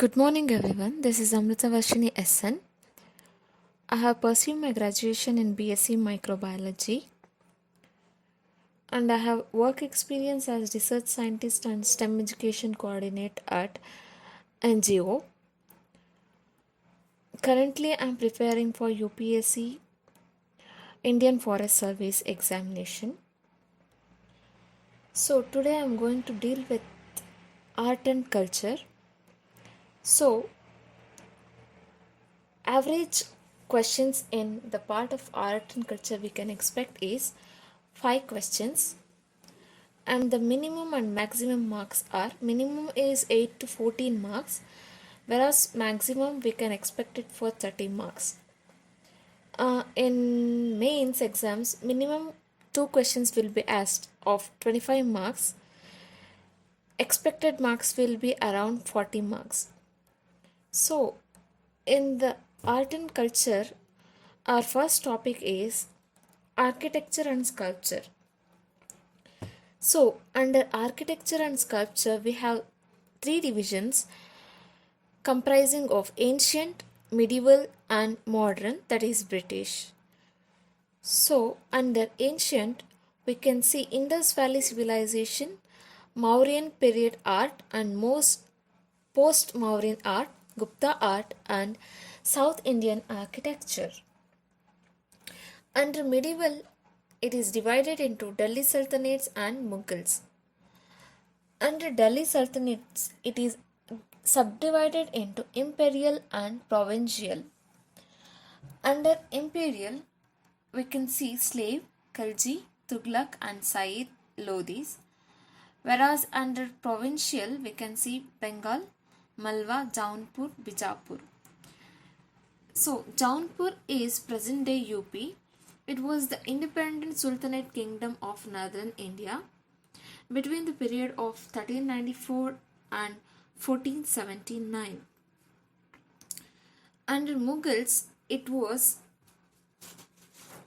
Good morning, everyone. This is AMRUTHAVARSHINI SN. I have pursued my graduation in BSc Microbiology and I have work experience as research scientist and STEM education coordinate at NGO. Currently, I am preparing for UPSC Indian Forest Service examination. So, today I am going to deal with art and culture. So, average questions in the part of art and culture we can expect is 5 questions, and the minimum and maximum marks are minimum is 8 to 14 marks, whereas maximum we can expect it for 30 marks. In mains exams, minimum 2 questions will be asked of 25 marks. Expected marks will be around 40 marks. So, in the art and culture, our first topic is architecture and sculpture. So, under architecture and sculpture, we have 3 divisions comprising of ancient, medieval, and modern, that is British. So, under ancient, we can see Indus Valley civilization, Mauryan period art, and most post Mauryan art, Gupta art, and South Indian architecture. Under medieval, it is divided into Delhi Sultanates and Mughals. Under Delhi Sultanates, it is subdivided into imperial and provincial. Under imperial, we can see Slave, Khalji, Tughlaq, and Sayyid Lodhis. Whereas under provincial, we can see Bengal, Malwa, Jaunpur, Bijapur. So, Jaunpur is present day UP. It was the independent Sultanate kingdom of northern India between the period of 1394 and 1479. Under Mughals, it was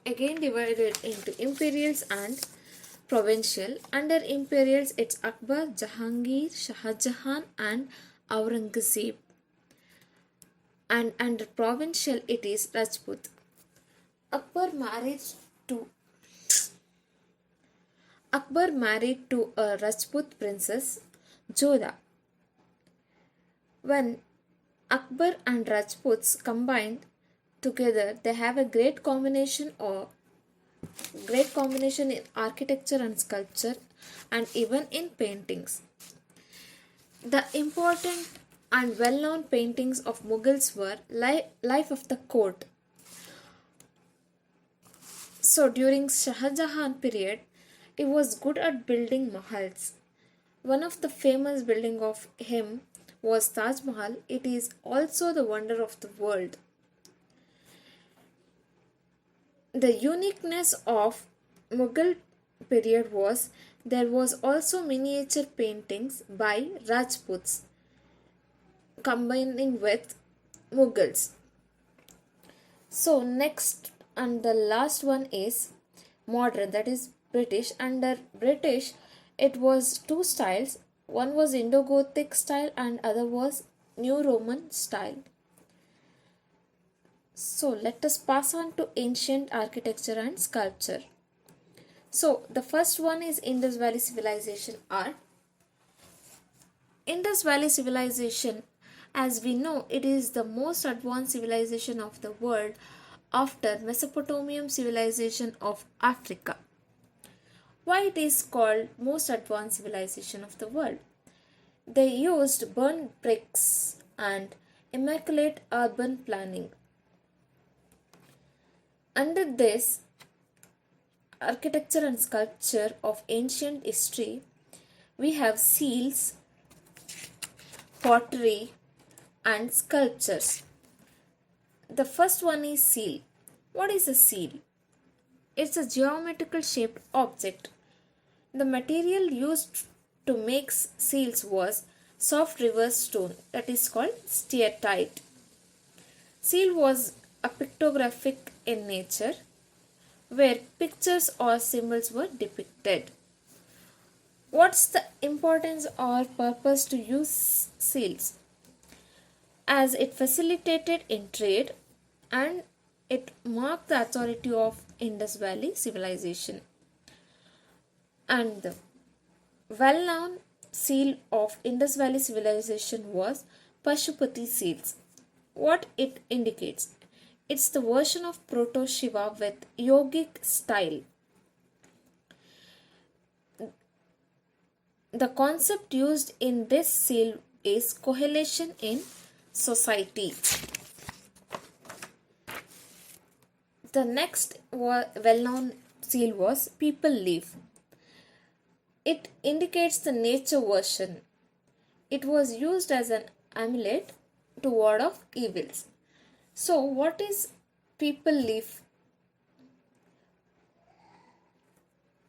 again divided into imperials and provincial. Under imperials, it's Akbar, Jahangir, Shah Jahan, and Aurangzeb. And under provincial, it is Rajput. Akbar married to a Rajput princess, Jodha. When Akbar and Rajputs combined together, they have a great combination in architecture and sculpture, and even in paintings. The important and well-known paintings of Mughals were Life of the Court. So during Shah Jahan period, he was good at building mahals. One of the famous building of him was Taj Mahal. It is also the wonder of the world. The uniqueness of Mughal period was there was also miniature paintings by Rajputs combining with Mughals. So next and the last one is modern, that is British. Under British, it was 2 styles. One was Indo-Gothic style and other was New Roman style. So let us pass on to ancient architecture and sculpture. So the first one is Indus Valley Civilization art. Indus Valley Civilization, as we know, it is the most advanced civilization of the world after Mesopotamian civilization of Africa. Why it is called most advanced civilization of the world? They used burnt bricks and immaculate urban planning. Under this architecture and sculpture of ancient history, we have seals, pottery, and sculptures. The first one is seal. What is a seal? It's a geometrical shaped object. The material used to make seals was soft river stone, that is called steatite. Seal was a pictographic in nature where pictures or symbols were depicted. What's the importance or purpose to use seals? as it facilitated in trade and it marked the authority of Indus Valley civilization. And the well-known seal of Indus Valley civilization was Pashupati seals. What it indicates? It's the version of Proto-Shiva with yogic style. The concept used in this seal is cohesion in society. The next well-known seal was People Leaf. It indicates the nature version. It was used as an amulet to ward off evils. So, what is People Leaf?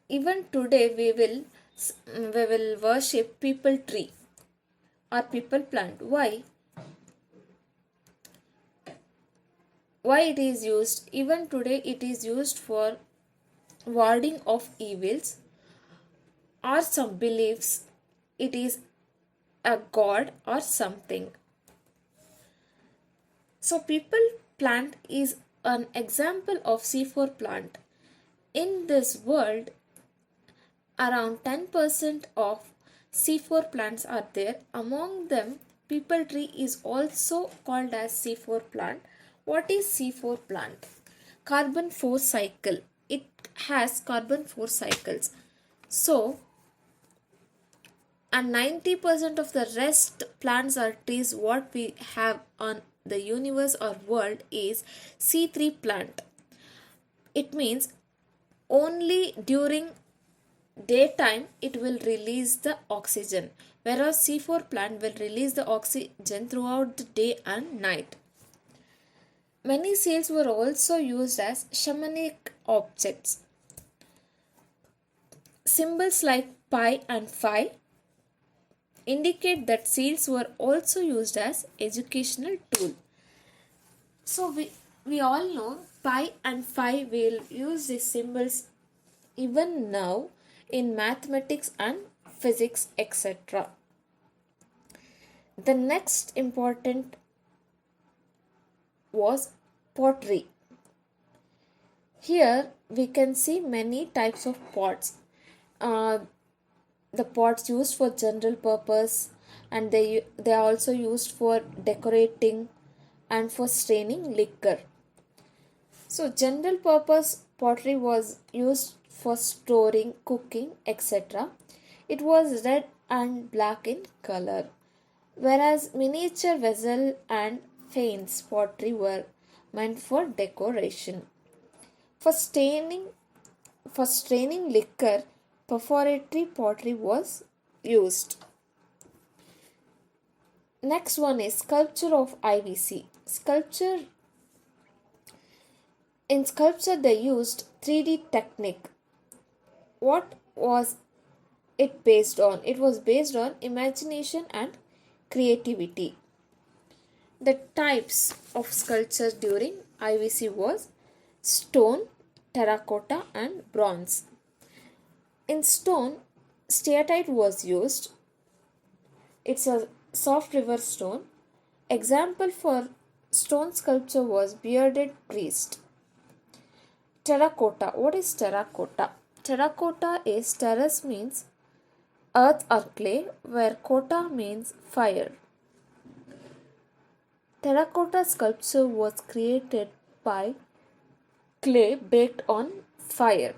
Even today we will worship people tree or people plant. Why? Why it is used? Even today it is used for warding off evils or some beliefs it is a god or something. So people plant is an example of C4 plant. In this world, around 10% of C4 plants are there. Among them, people tree is also called as C4 plant. What is C4 plant? Carbon 4 cycle. It has carbon 4 cycles. So, and 90% of the rest plants or trees what we have on the universe or world is C3 plant. It means only during daytime it will release the oxygen, whereas C4 plant will release the oxygen throughout the day and night. Many seals were also used as shamanic objects. Symbols like pi and phi indicate that seals were also used as educational tool. So we all know pi and phi will use these symbols even now in mathematics and physics, etc. The next important was pottery. Here we can see many types of pots. The pots used for general purpose and they are also used for decorating and for straining liquor. So general purpose pottery was used for storing, cooking, etc. It was red and black in color, whereas miniature vessel and faience pottery were meant for decoration. For straining liquor, perforatory pottery was used. Next one is sculpture of IVC. In sculpture they used 3D technique. What was it based on? It was based on imagination and creativity. The types of sculpture during IVC was stone, terracotta and bronze. In stone, steatite was used. It's a soft river stone. Example for stone sculpture was bearded priest. Terracotta. What is terracotta? Terracotta is terras means earth or clay, where cotta means fire. Terracotta sculpture was created by clay baked on fire.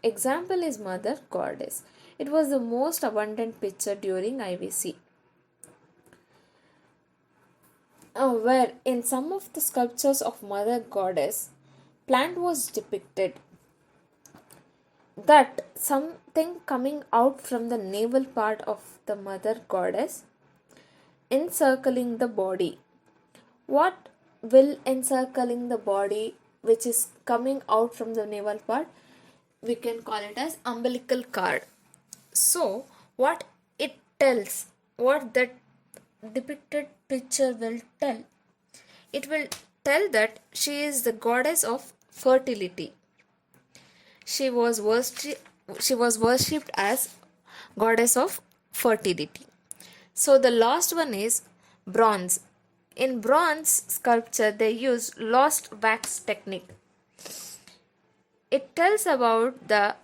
Example is Mother Goddess. It was the most abundant picture during IVC. Where in some of the sculptures of Mother Goddess, plant was depicted. That something coming out from the navel part of the Mother Goddess encircling the body. What will encircling the body which is coming out from the navel part? We can call it as umbilical cord. So what it tells, what that depicted picture will tell? It will tell that she is the goddess of fertility. She was worshipped as goddess of fertility. So the last one is bronze. In bronze sculpture, they use lost wax technique. It tells about the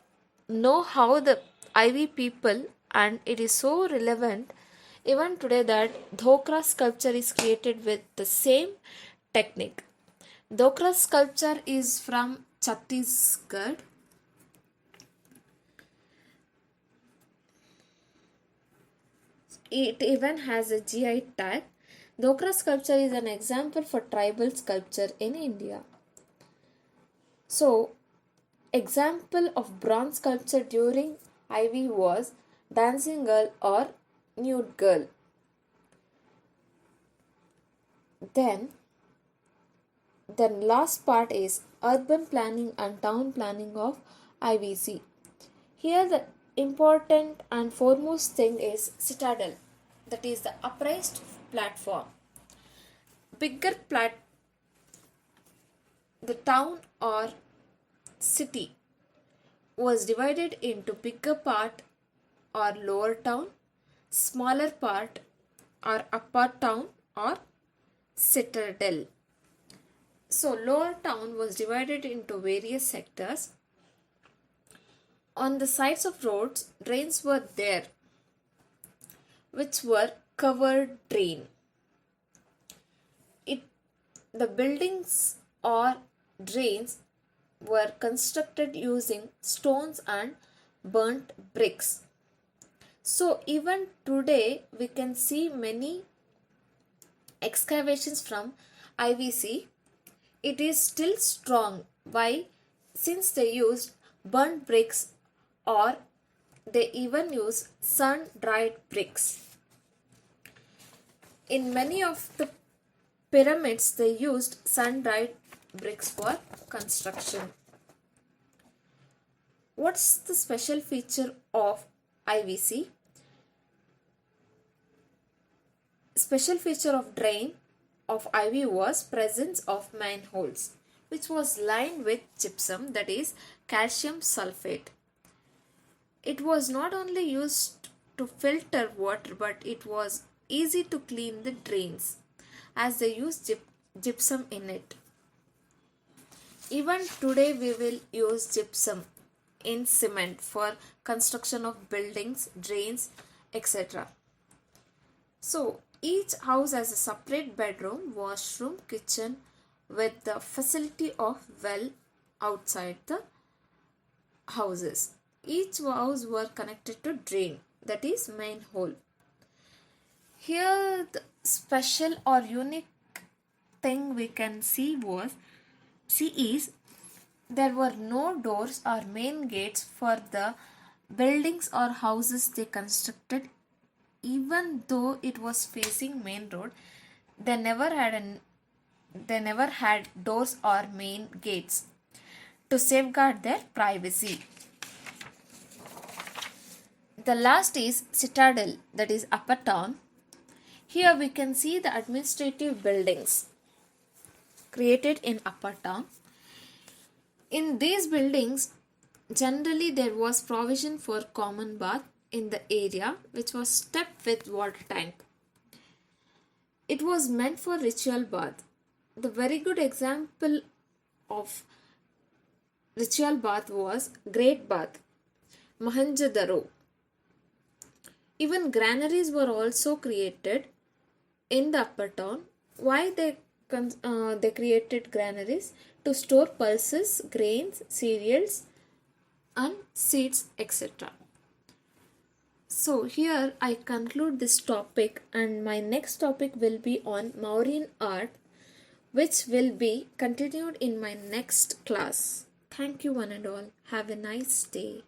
know how the Ivy people, and it is so relevant even today that Dhokra sculpture is created with the same technique. Dhokra sculpture is from Chhattisgarh. It even has a GI tag. Dhokra sculpture is an example for tribal sculpture in India. So, example of bronze sculpture during Ivy was dancing girl or nude girl. Then the last part is urban planning and town planning of IVC. Here the important and foremost thing is citadel, that is the upraised platform. Bigger the town or city was divided into bigger part or lower town, smaller part or upper town or citadel. So lower town was divided into various sectors. On the sides of roads, drains were there, which were covered drain. The buildings or drains were constructed using stones and burnt bricks. So even today we can see many excavations from IVC. It is still strong. Why? Since they used burnt bricks or they even use sun-dried bricks. In many of the pyramids, they used sun-dried bricks for construction. What's the special feature of IVC? Special feature of drain of IV was presence of manholes, which was lined with gypsum, that is calcium sulfate. It was not only used to filter water, but it was easy to clean the drains as they used gypsum in it. Even today we will use gypsum in cement for construction of buildings, drains, etc. So each house has a separate bedroom, washroom, kitchen with the facility of well outside the houses. Each house were connected to drain, that is main hole. Here the special or unique thing we can see is there were no doors or main gates for the buildings or houses they constructed. Even though it was facing main road, they never had doors or main gates to safeguard their privacy. The last is citadel, that is upper town. Here we can see the administrative buildings created in upper town. In these buildings, generally there was provision for common bath in the area, which was stepped with water tank. It was meant for ritual bath. The very good example of ritual bath was Great Bath, Mohenjo-daro. Even granaries were also created in the upper town. Why they created granaries? To store pulses, grains, cereals and seeds, etc. So here I conclude this topic, and my next topic will be on Mauryan art, which will be continued in my next class. Thank you one and all. Have a nice day.